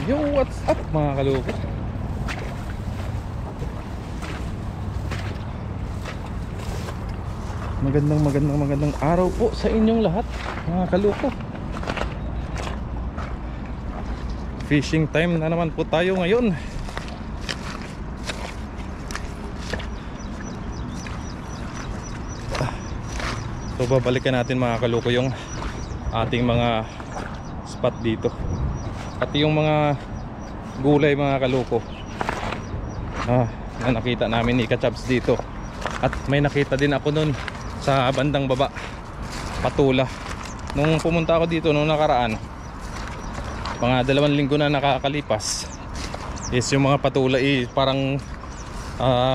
Yo, what's up mga kaloko? Magandang araw po sa inyong lahat mga kaloko. Fishing time na naman po tayo ngayon. So babalikan natin mga kaloko yung ating mga spot dito. At yung mga gulay mga kaloko na nakita namin ni Kachabs dito. At may nakita din ako nun sa bandang baba, patula. Nung pumunta ako dito nung nakaraan, mga 2 linggo na nakakalipas, is yung mga patula parang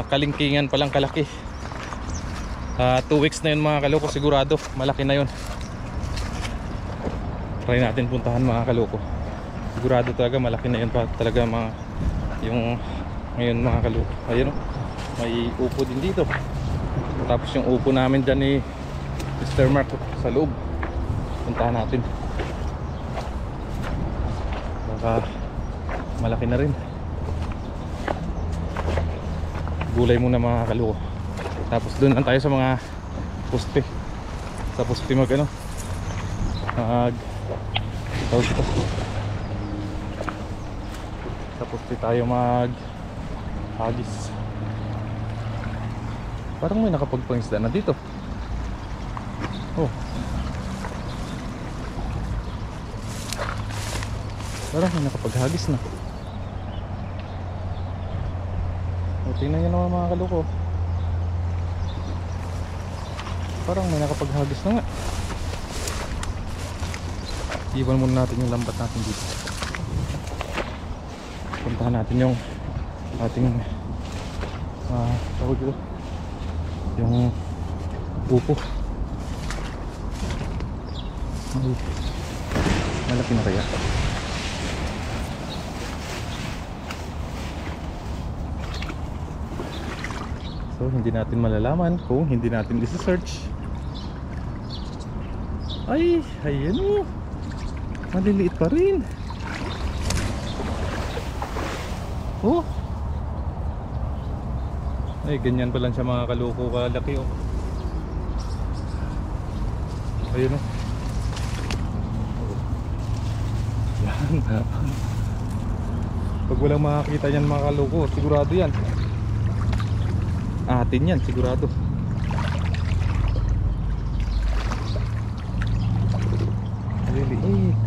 kalingkingan palang kalaki. 2 weeks na yun mga kaloko, sigurado malaki na yun. Try natin puntahan mga kaloko. Sigurado talaga malaki na yun pa talaga mga yung ngayon mga kaloko. Ayun, may upo din dito. Tapos yung upo namin dyan ni Mr. Mark sa loob. Puntahan natin. Baka malaki na rin. Gulay muna mga kaloko. Tapos doon lang tayo sa mga poste. Sa poste mag ano, tapos tayo mag hagis. Parang may nakapagpangisda na dito. Oh, parang may nakapaghagis na. O, tingnan nyo naman mga kaloko. Parang may nakapaghagis na nga. Iwan muna natin yung lambat natin dito. Puntahan natin yung ating tawag dito, yung upo. Ay, malaki na kaya. So hindi natin malalaman kung hindi natin i-search. Ay, ayan o, maliliit pa rin. Oh, ay ganyan pa lang siya mga kaloko kalaki oh. Ayun oh. Yan. Pag walang makakita yan mga kaloko, sigurado yan atin yan, sigurado. Maliliit,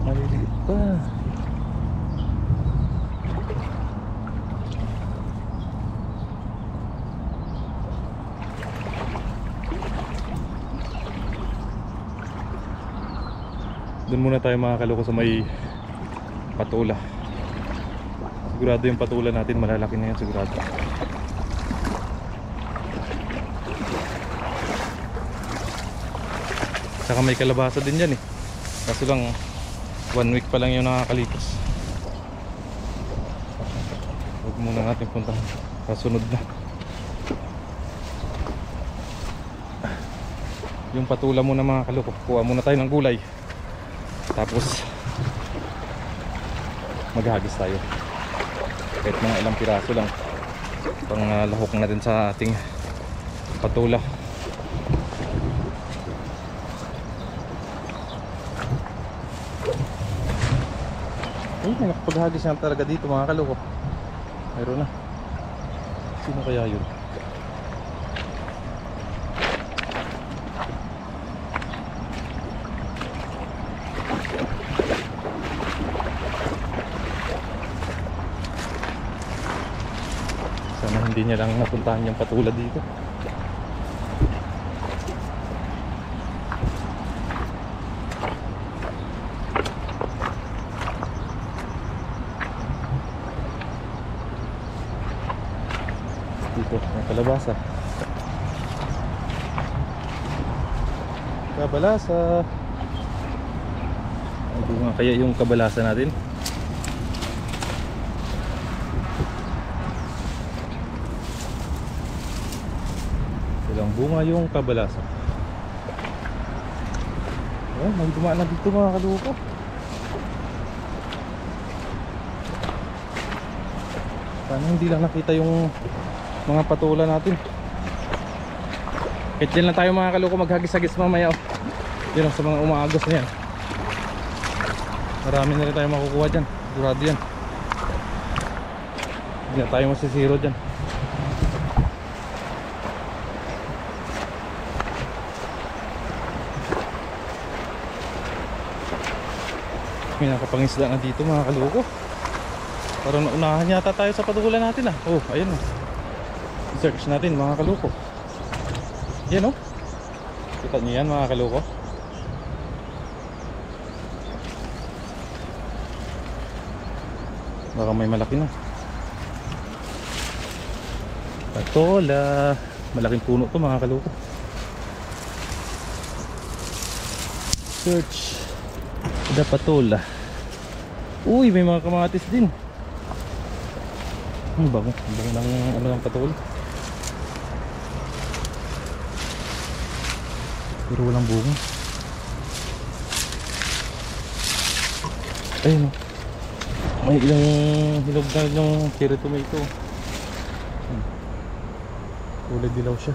maliliit pa. Doon muna tayo mga kaloko sa may patula. Sigurado yung patula natin malalaki na yan, sigurado. Saka may kalabasa din dyan eh. Kaso lang 1 week pa lang yung nakakalipas. Huwag muna natin puntahan, kasunod na. Yung patula muna mga kaloko. Kuha muna tayo ng gulay, tapos maghagis tayo. Kahit mga ilang piraso lang, pang lahok na din sa ating patula. Ay, nakapaghagis na talaga dito mga kaloko. Mayroon na. Sino kaya yun? Sana hindi niya lang napuntahan yung patula dito. Dito, may kalabasa. Kabalasa. Ano nga kaya yung kabalasa natin? Walang bunga yung kabalasan. Ayan, may dumaan na dito mga kaluko. Sana hindi lang nakita yung mga patula natin. Kahit dyan lang tayo mga kaluko maghagis-hagis mamaya. Yun sa mga umaagos na yan. Marami na rin tayo makukuha dyan. Sigurado yan. Hindi na tayo masisiro dyan. May nakapangisda na dito mga kaluko. Parang naunahan yata tayo sa patukulan natin ah. Oh, ayun oh. Search natin mga kaluko. Yan oh. Kita nyo yan mga kaluko. Baka may malaki na. Patola. Malaking puno to mga kaluko. Search the patola. Uy, may mga kamatis din. Bango ng ano ng patola. Pero walang bunga. Ayun o. May ilang hinog na yung cherry tomato. Kulay dilaw siya.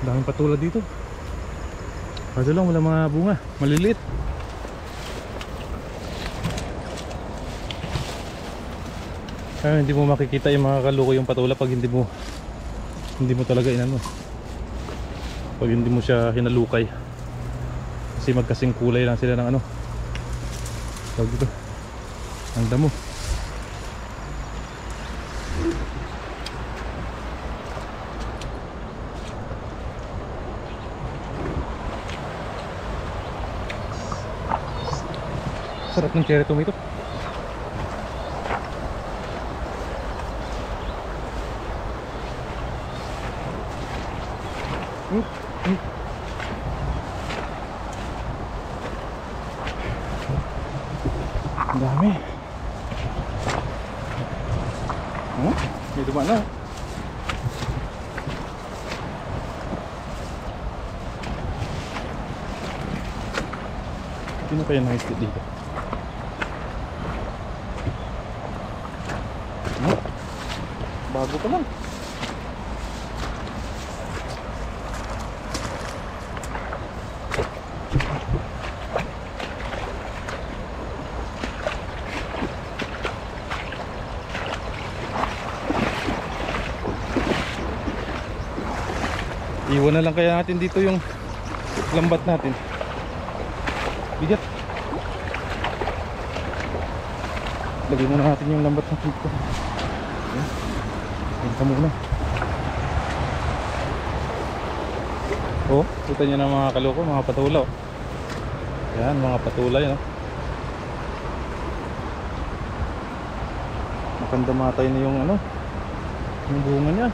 Daming patula dito. Kaso lang wala mga bunga, maliliit. Kaya hindi mo makikita yung mga kaluko yung patula pag hindi mo talaga inano. Pag hindi mo siya hinalukay. Kasi magkasing kulay lang sila ng ano. Tawag dito. Ang damo. Sarap ng cherry tomato. Ang dami. May dumaan na. Sino kaya na-hit dito? Bago pa lang. Iwan na lang kaya natin dito yung lambat natin. Bigat. Lagyan muna natin yung lambat natin dito. Ito muna. Oh, kita nyo na mga kaloko, mga patula oh. Yan, mga patula yun oh. Makanda matay na yung ano, yung bunga niya.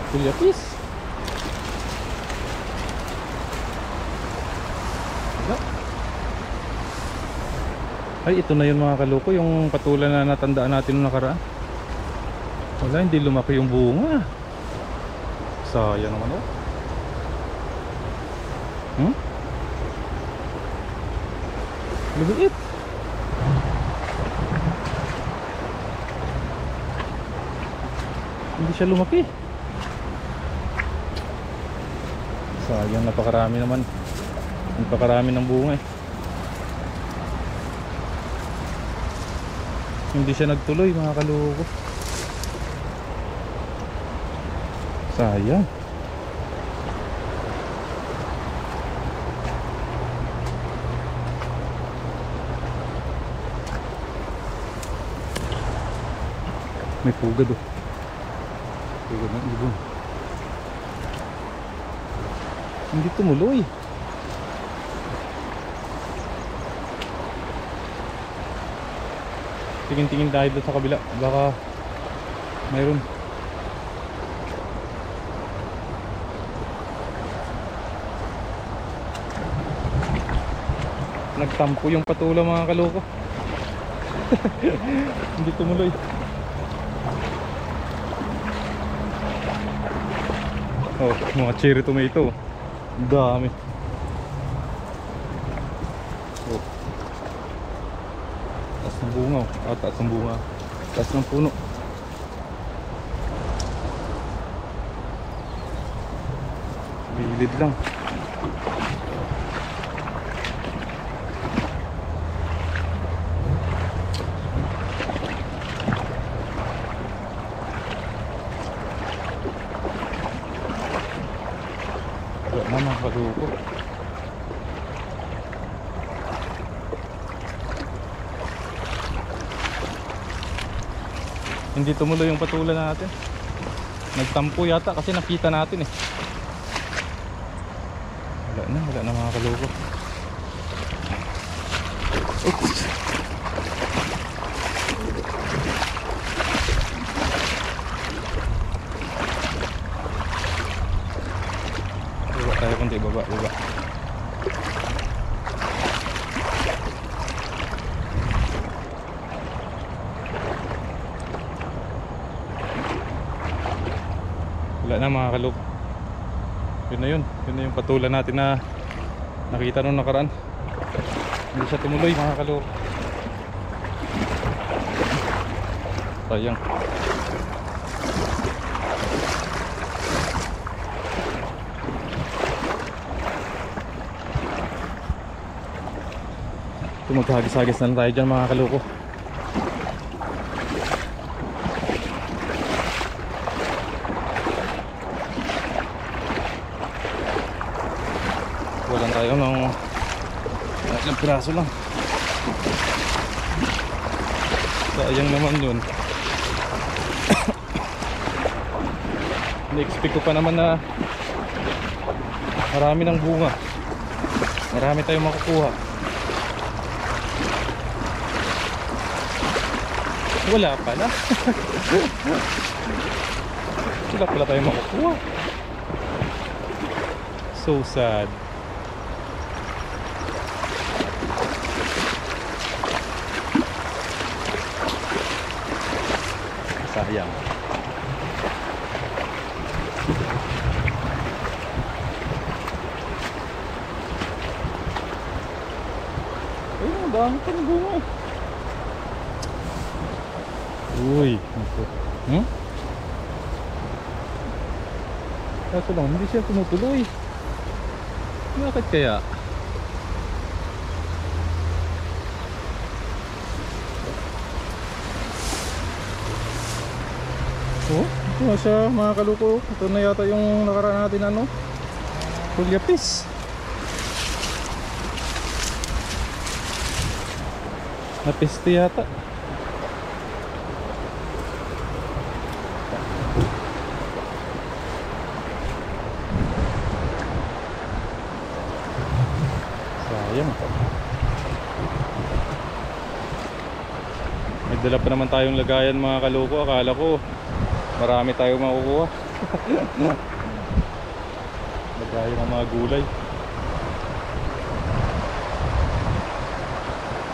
Kulyatis. Ay, ito na yun mga kaloko, yung patula na natandaan natin nung nakaraan. Wala, hindi lumaki yung bunga. Sayang naman oh. Lumiit. Hindi siya lumaki. Sayang, napakarami naman. Napakarami ng bunga eh. Hindi siya nagtuloy mga kaloko. Sayang. May pugad oh. Pugad ng ibon. Hindi tumuloy. Tingin-tingin tayo doon sa kabila. Baka mayroon. Nagtampo yung patula mga kaloko. Hindi tumuloy. Oh, mga cherry tomato. Dami. Oh. Taas ng bunga. Oh, taas ng bunga. Taas ng puno. Bilid lang. Wala na mga kaluko. Hindi tumuloy yung patula natin. Nagtampo yata kasi nakita natin eh. Wala na mga kaluko. Oops. Baba tayo kundi, baba. Wala na mga kaluko. Yun na yung patula natin na nakita nung nakaraan. Hindi siya tumuloy mga kaluko. Sayang. Maghagis-hagis na lang tayo dyan mga kaluko. Walang tayo ng ilang piraso lang. Sayang naman yun. Na-expect ko pa naman na marami ng bunga, marami tayong makukuha. Wala pala. Wala pala tayong makukuha. So sad. Sayang. Ay, ang dami pang bunga. Uy, kaso lang, hindi siya tumutuloy. Bakit kaya? Oh, ito na siya mga kaluko. Ito na yata yung nakaraan natin ano, kulyapis. Napiste yata. Sayang. May dala pa naman tayong lagayan mga kaluko. Akala ko marami tayong makukuha. Lagayan ng mga gulay.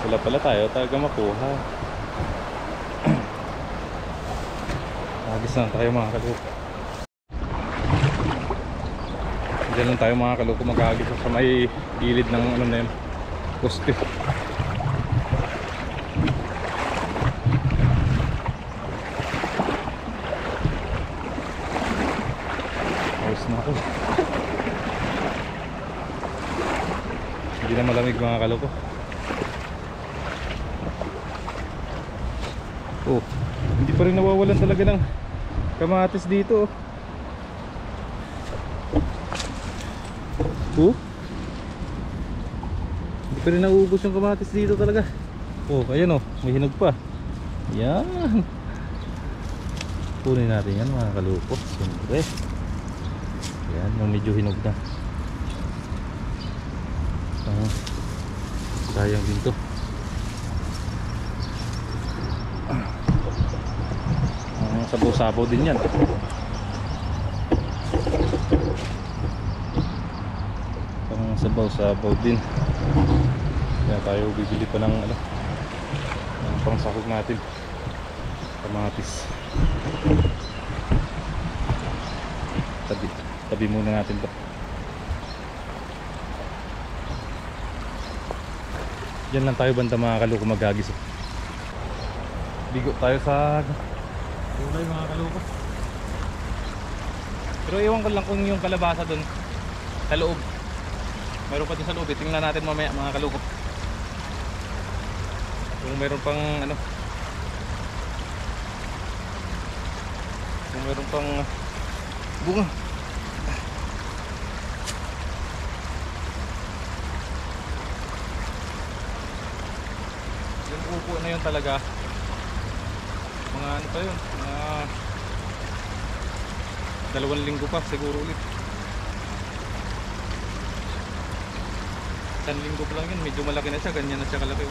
Wala pala tayo talaga makuha. Agis lang tayo mga kaluko. Diyan lang tayo mga kaluko mag-agis sa may gilid ng ano na yun, poste. Ayos na ako. Hindi na malamig mga kaluko. Oh, hindi pa rin nawawalan talaga ng kamatis dito. Oh, hindi pa rin nauubos yung kamatis dito talaga. Oh, ayan oh, may hinog pa. Yan. Kunin natin yan mga kalupo. Siyempre. Yan, yung medyo hinog na. sayang din to. Sabaw-sabaw din yan. Pang sabaw-sabaw din. Kaya tayo bibili pa ng ano, ng pangsahog natin, kamatis. Tabi muna natin to. Yan lang tayo banda mga kaloko, magagis. Bigo tayo sa gulay mga kaloko. Pero iwan ko lang kung yung kalabasa dun sa loob, mayroon pa dun sa loob. Tingnan natin mamaya mga kaloko kung mayroon pang ano, kung mayroon pang bunga. Yung upo na yun talaga, mga ano pa yun, mga 2 linggo pa siguro ulit. 1 linggo pa lang yun, medyo malaki na siya, ganyan na siya kalaki.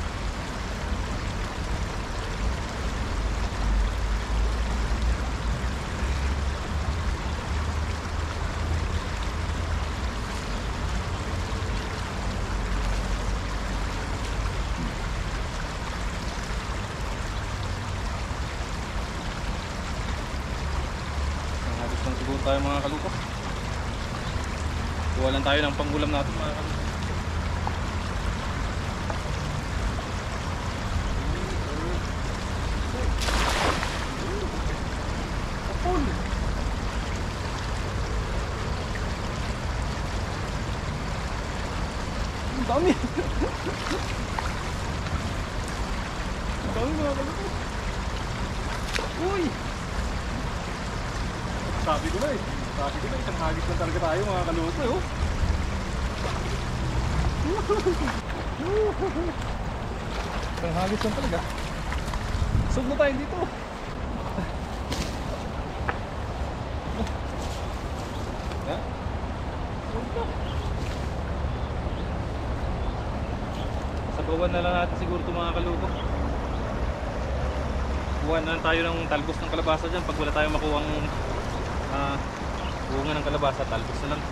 Siguro tayo mga kaluko. Kuha lang tayo ng pangulam natin mga kaluko. Kapul! Ang dami! Ang dami mga kaluko. Uy! Sabi ko na isang hagis lang talaga tayo mga kaluto oh. Isang hagis lang talaga. Sug na tayo dito. Sabawan na lang natin siguro ito mga kaluto. Kuha na lang tayo ng talbos ng kalabasa dyan pag wala tayong makuhang bunga ng kalabasa, talbos na lang.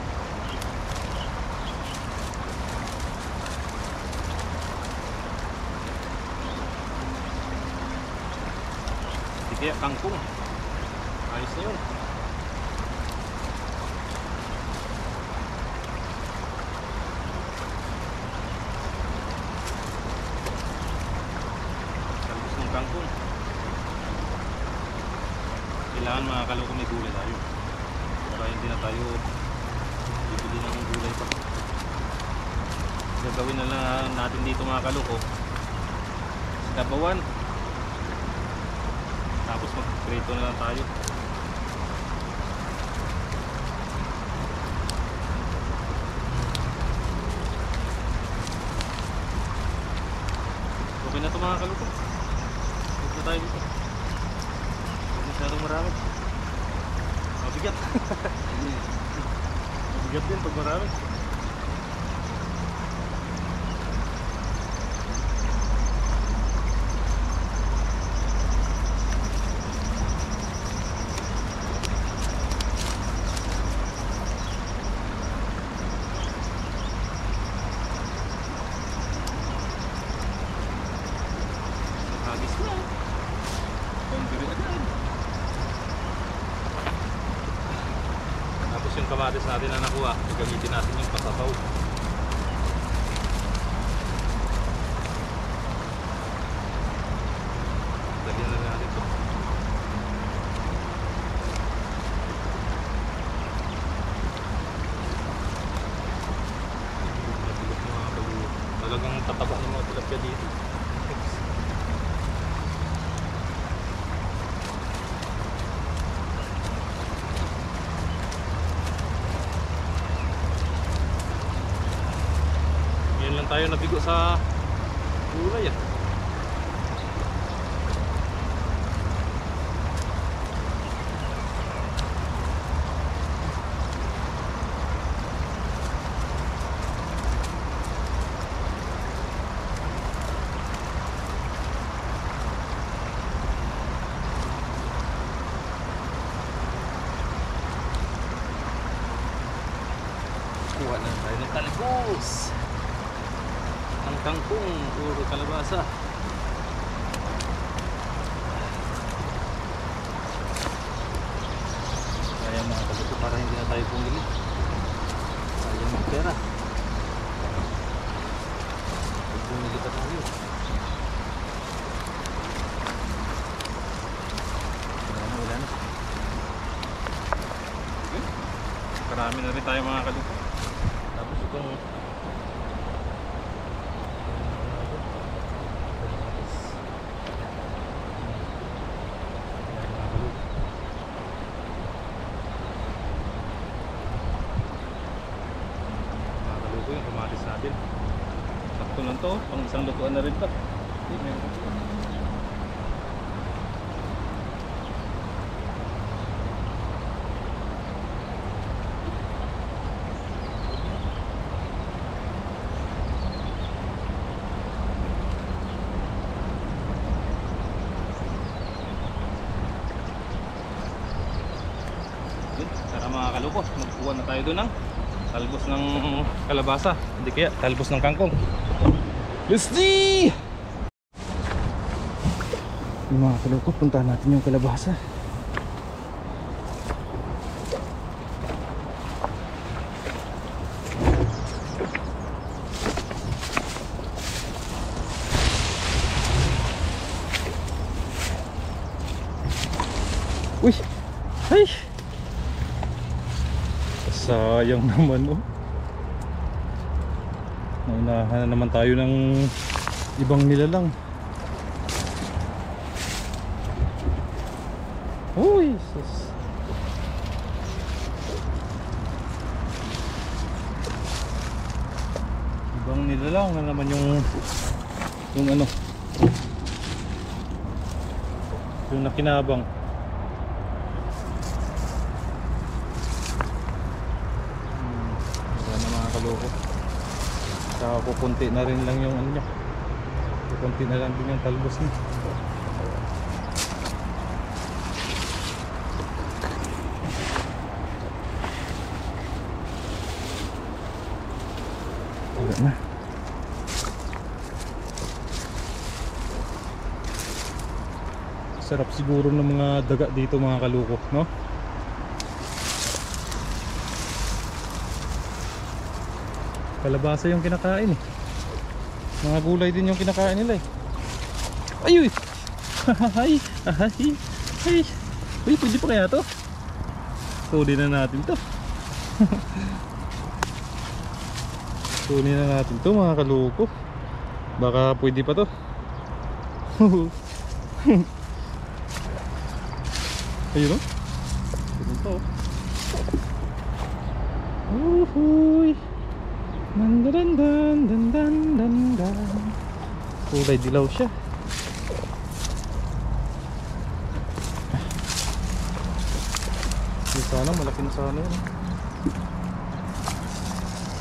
Hindi kaya kangkong, ayos na yun. Talbos ng kangkong. Kailangan mga kaloko may gulay tayo para hindi na tayo bibili ng gulay pa. Gagawin na lang natin dito mga kaloko, sabawan, tapos mag-prito na lang tayo. Okay na ito mga kaloko. Huwag na tayo dito, masyadong marami. Mabigat. Mabigat din pag marami. Hagis na. Pambili agad. Tapos yung kamatis natin na nakuha, gagamitin natin yung pasabaw. Lagyan na natin ito. Talagang tataba ng mga tilapia dito. Tayo nabigo sa gulay ah. Kuha na tayo ng talbos. Ang kangkong, puro kalabasa. Kaya mga kabuto para hindi na tayo pumili. Sayang ng pera. Pumili pa tayo. Wala na. Marami na rin tayo mga kalupo. Tapos itong yung kamatis natin. Sakto lang to, pang isang lutuan na rin to. Tara mga kalupo, magkuha na tayo doon ng talbos ng kalabasa, hindi kaya talbos ng kangkong. Let's see! Yung mga kalupo, puntahan natin yung kalabasa. Uy! Ay! Sayang naman oh. Naunahan na naman tayo ng ibang nilalang. Uy, sus. Ibang nilalang na naman yung ano, yung nakinabang. Kaloko. Saka kukunti na rin lang yung ano niya. Kukunti na lang din yung talbos niya. Wala na. Sarap siguro ng mga daga dito mga kaloko, no? Kalabasa yung kinakain eh. Mga gulay din yung kinakain nila eh. Ayuy! Ay! Ay! Ay! Uy, pwede pa kaya to? Tunin na natin to. Tunin na natin to mga kaloko. Baka pwede pa to. Ayun o. Ayun to. Uhuy! Dandan dandan dandan. Kulay dilaw siya. Di sana malaki na sana yun.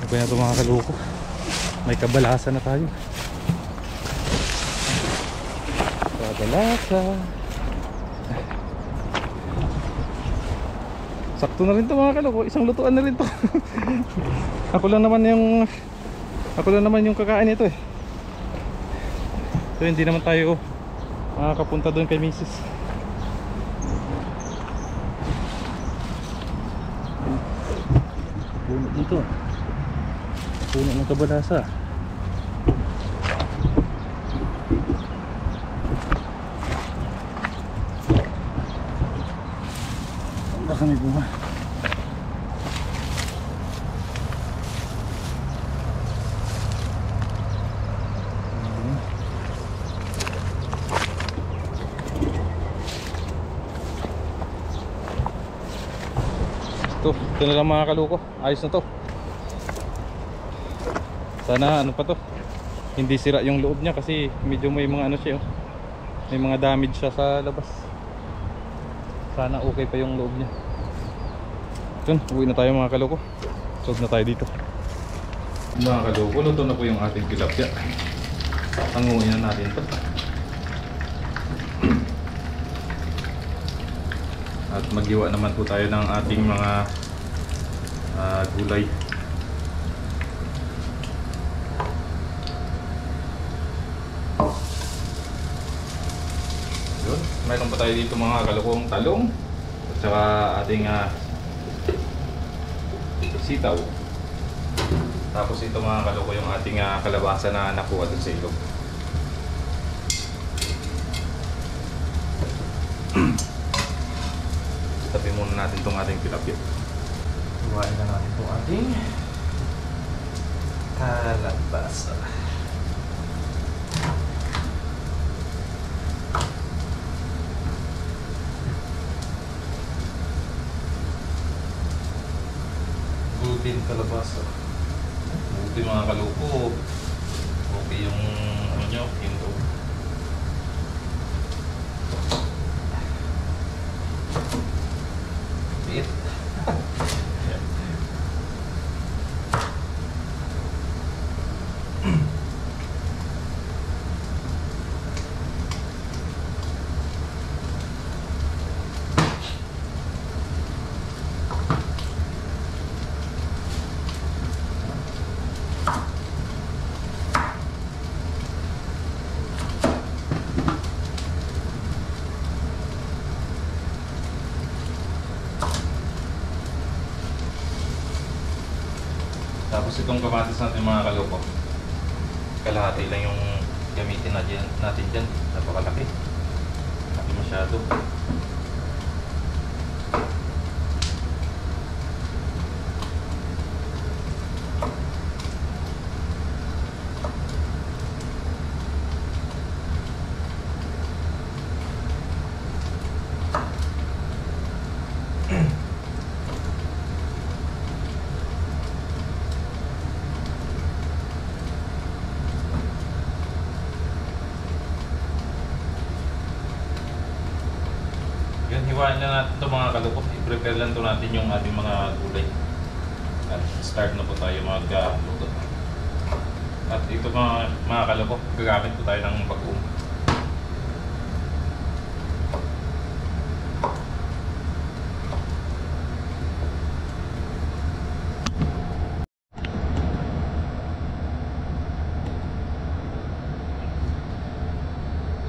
Ano na ito mga kaloko? May kabalasa na tayo. Kabalasa. Sakto na rin ito mga kaloko. Isang lutuan na rin ito. Ako lang naman yung kakain nito eh. So hindi naman tayo makakapunta doon kay Mrs. Puno dito. Puno ng kabalasa. Baka may bunga. Ito na lang mga kaloko. Ayos na to. Sana ano pa to, hindi sira yung loob niya kasi medyo may mga ano siya oh. May mga damage siya sa labas. Sana okay pa yung loob niya. Ito, uwi na tayo mga kaloko. Solve na tayo dito. Mga kaloko, luto na po yung ating tilapia. Tanguin na natin to. At maghiwa naman po tayo ng ating mga gulay. mayroon pa tayo dito mga kalukong talong at saka ating sitaw. Tapos ito mga kaluko yung ating kalabasa na nakuha dun sa ilog. Tabi muna natin itong ating tilapia. Iwain na natin itong ating kalabasa. Golden kalabasa. Buti mga kaluko. Okay yung ano nyo, intro. Bit. Tapos itong kamatis natin mga kaloko, kalahati lang yung gamitin natin dyan. Napakalaki. Laki masyado. Yan, hiwain na natin ito mga kalukot. I-prepare lang ito natin yung ating mga gulay. At start na po tayo mag-luto. At ito mga kalukot, gagamit po tayo ng bagoong.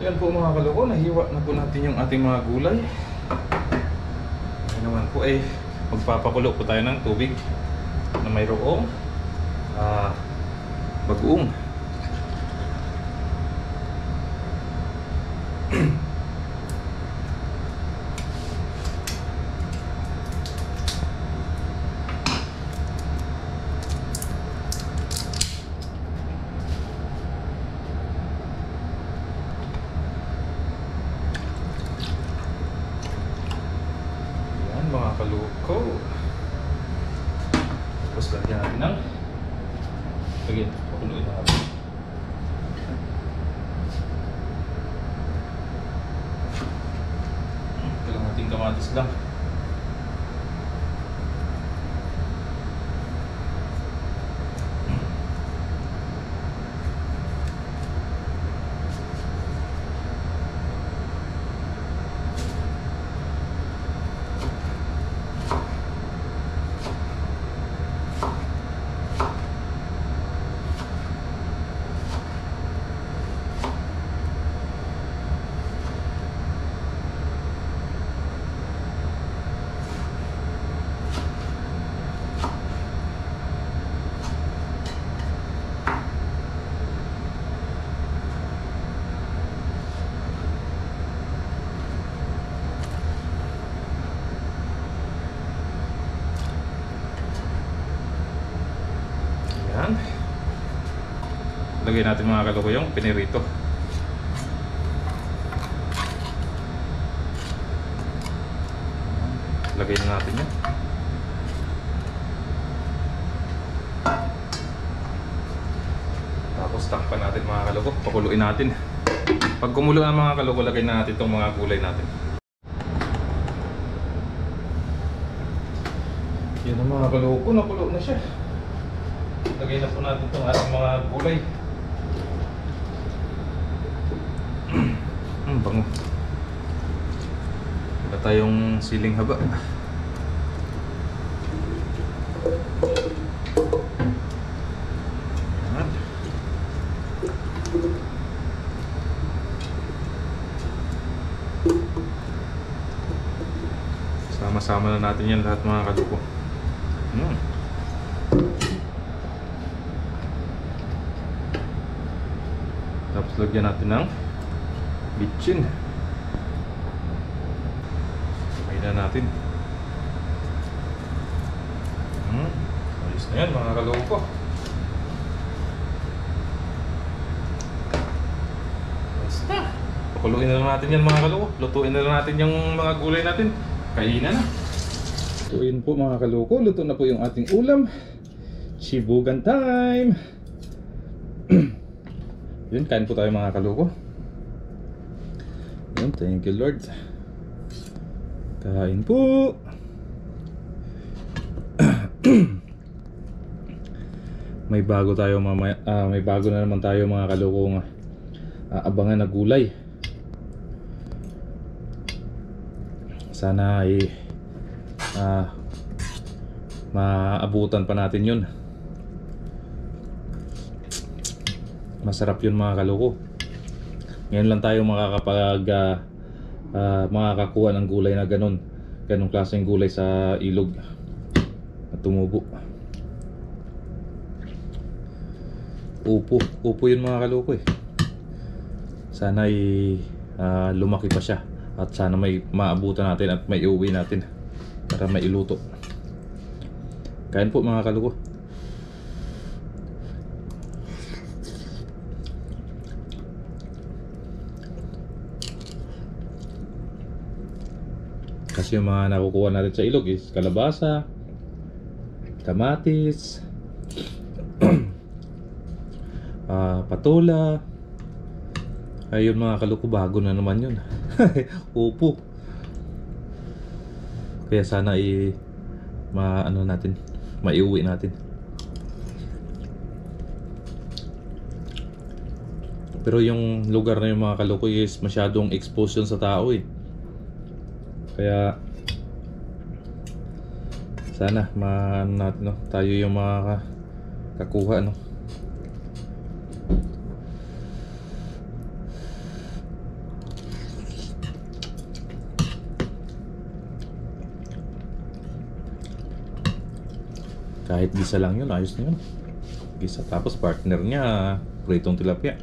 Yan po mga kaloko, nahiwa na po natin yung ating mga gulay. Ngayon naman po ay magpapakulo po tayo ng tubig na mayroong bagoong. Mga kaluko. Tapos lagyan natin ng pakuloy na natin. Ito lang ating kamatis lang. Yan. Lagyan natin mga kaloko yung pinirito. Lagyan natin yan. Tapos takpan natin mga kaloko. Pakuluin natin. Pag kumulo ang mga kaloko, lagyan natin itong mga gulay natin. Yan ang mga kaloko. Nakulo na siya. Lagay na po natin itong ating mga gulay. Bango. Wala tayong siling haba. Yan. Sama-sama na natin yan lahat mga kaluko. Tapos lagyan natin ng bitchin. Sabay na natin. Ayos na yan mga kaluko. Basta pakuluin na lang natin yan mga kaluko. Lutuin na lang natin yung mga gulay natin. Kainan na. Lutuin po mga kaluko. Luto na po yung ating ulam. Chibugan time. Yun, kain po tayo mga kaluko. Yun, thank you Lord. Kain po. May bago tayo mamaya, may bago na naman tayo mga kalukong abangan na gulay. Sana ay maabutan pa natin yun. Masarap yun mga kaluko. Ngayon lang tayo makakakuha ng gulay na ganong klaseng gulay sa ilog at tumubo. Upo yun mga kaluko eh. Sana ay lumaki pa siya at sana may maabutan natin at may iuwi natin para mailuto. Kain po mga kaluko. Kasi yung mga nakukuha natin sa ilog is kalabasa, kamatis, patula. Ayun mga kaluko, bago na naman yun. Upo. Kaya sana maiuwi natin. Pero yung lugar na yung mga kaluko is masyadong exposed yun sa tao eh. Kaya sana natin, tayo yung makakakuha Kahit gisa lang yun, ayos na yun. Gisa, tapos partner niya pritong tilapia.